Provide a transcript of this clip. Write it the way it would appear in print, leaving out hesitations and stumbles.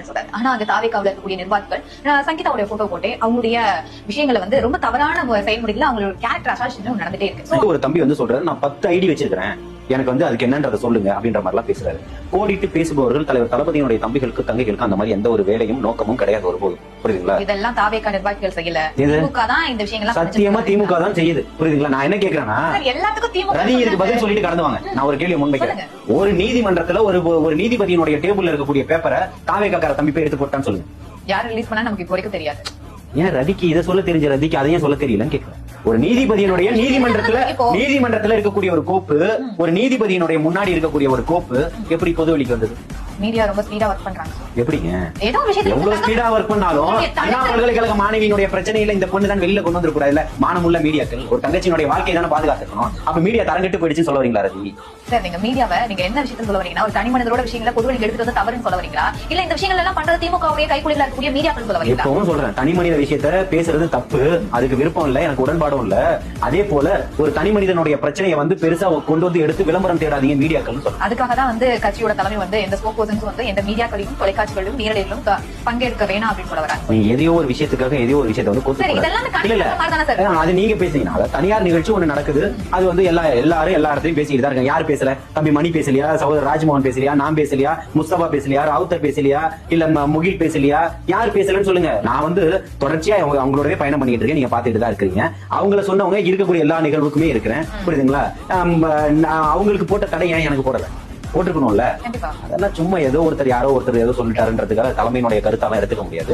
மாட்டேன்னு சொல்றாரு. ஆனா அந்த தாவேக்காவுல இருக்கக்கூடிய நிர்வாகிகள் சங்கீதாவுடைய போட்டோ போட்டு அவங்களுடைய விஷயங்களை வந்து ரொம்ப தவறான செயல்முறைகள் அவங்களோட கேரக்டர் அசாசினேஷன் நடந்துட்டே இருக்கு. ஒரு தம்பி வந்து சொல்றாரு, நான் 10 ஐடி வச்சிருக்கிறேன், எனக்கு வந்து அதுக்கு என்னன்றதை சொல்லுங்க அப்படின்ற மாதிரி எல்லாம் பேசுறாரு. கோடிட்டு பேசுபவர்கள் தலைவர் தளபதியினுடைய தம்பிகளுக்கு தங்கைகளுக்கு அந்த மாதிரி எந்த ஒரு வேலையும் நோக்கமும் கிடையாது ஒருபோதும். புரியுதுங்களா? இதெல்லாம் தாவேக்கா நிர்வாகிகள் செய்யல, திமுக தான் இந்த விஷயங்கள் சத்தியமா திமுக தான் செய்யுது. புரியுதுங்களா? நான் என்ன கேக்குறேன்னா, எல்லாத்துக்கும் திமுக இதுக்கு பதில் சொல்லிட்டு கடந்துவாங்க. நான் ஒரு கேள்வி முன்வைக்கிறேன். ஒரு நீதிமன்றத்துல ஒரு நீதிபதியினுடைய டேபிள்ல இருக்கக்கூடிய பேப்பரை தாவேக்கார தம்பி போய் எடுத்து போட்டான்னு சொல்லுங்க. யார் ரிலீஸ் பண்ணா நமக்கு இப்போ வரைக்கும் தெரியாது. ஏன் ரதிக்கு இதை சொல்ல தெரிஞ்ச ரதிக்கு அதையும் சொல்ல தெரியலன்னு கேட்கிறேன். ஒரு நீதிபதியினுடைய நீதிமன்றத்துல இருக்கக்கூடிய ஒரு கோப்பு, ஒரு நீதிபதியினுடைய முன்னாடி இருக்கக்கூடிய ஒரு கோப்பு எப்படி பொது வெளிக்கு வந்தது? மீடியா ரொம்ப ஸ்பீடா ஒர்க் பண்றாங்க. எப்படிங்க? எவ்வளவு ஸ்பீடா ஒர்க் பண்ணாலும் அண்ணா பல்கலைக்கழக மாணவியினுடைய பிரச்சனையில இந்த பொண்ணு தான் வெளியில கொண்டு வந்துடக்கூடாதுல. மானமுள்ள மீடியாக்கள் ஒரு தங்கச்சியினுடைய வாழ்க்கையை தானே பாதுகாத்துக்கணும். அப்ப மீடியா தரங்கிட்டு போயிடுச்சுன்னு சொல்ல வரீங்களா ரதி? சார், நீங்க மீடியாவை நீங்க என்ன விஷயத்த சொல்ல வரீங்கன்னா, ஒரு தனி மனிதரோட விஷயங்களை பொது வெளிக்கு எடுத்துட்டு வந்து தவறுன்னு சொல்ல வரீங்களா, இல்ல இந்த விஷயங்கள் எல்லாம் பண்றது திமுகவுடைய கைக்குள்ள இருக்கக்கூடிய மீடியாக்கள் சொல்ல வரீங்களா? எப்பவும் சொல்றேன், தனி மனித விஷயத்த பேசுறது தப்பு, அதுக்கு விருப்பம் இல்ல, எனக்கு உடன்பாடும் இல்ல. அதே போல ஒரு தனி மனிதனுடைய பிரச்சனையை வந்து பெருசா கொண்டு வந்து எடுத்து விளம்பரம் தேடாதீங்க மீடியாக்கள் சொல்றேன். அதுக்காக தான் வந்து கட்சியோட தலைமை வந்து எந்த ஸ்போக் பர்சன்ஸ் வந்து எந்த மீடியாக்களையும் தொலைக்காட்சிகளிலும் நேரடியிலும் பங்கேற்க வேணாம் அப்படின்னு சொல்ல வராங்க. நீங்க எதையோ ஒரு விஷயத்துக்காக எதையோ ஒரு விஷயத்தை வந்து அது நீங்க பேசுறீங்க. தனியார் நிகழ்ச்சி ஒண்ணு நடக்குது, அது வந்து எல்லாரும் எல்லா இடத்தையும் பேசிட்டு தான் இருக்காங்க. யாரு பேசல? தம்பி மணி பேசலையா? சகோதரர் ராஜ்மோகன் பேசலையா? நான் பேசலையா? முஸ்தபா பேசலையா? ராவுத்தர் பேசலையா? இல்ல முகில் பேசலையா? யார் பேசலன்னு சொல்லுங்க. நான் வந்து தொடர்ச்சியா அவங்களோடவே பயணம் பண்ணிட்டு இருக்கேன், நீங்க பாத்துட்டு தான் இருக்கீங்க. அவங்கள சொன்னவங்க இருக்கக்கூடிய எல்லா நிகழ்வுக்குமே இருக்கிறேன். புரியுதுங்களா? அவங்களுக்கு போட்ட தடை ஏன் எனக்கு போடல? போட்டுக்கணும்ல. அதெல்லாம் சும்மா ஏதோ ஒருத்தர் யாரோ ஒருத்தர் ஏதோ சொல்லிட்டாருன்றதுக்காக தலைமையினுடைய கருத்தாலாம் எடுத்துக்க முடியாது.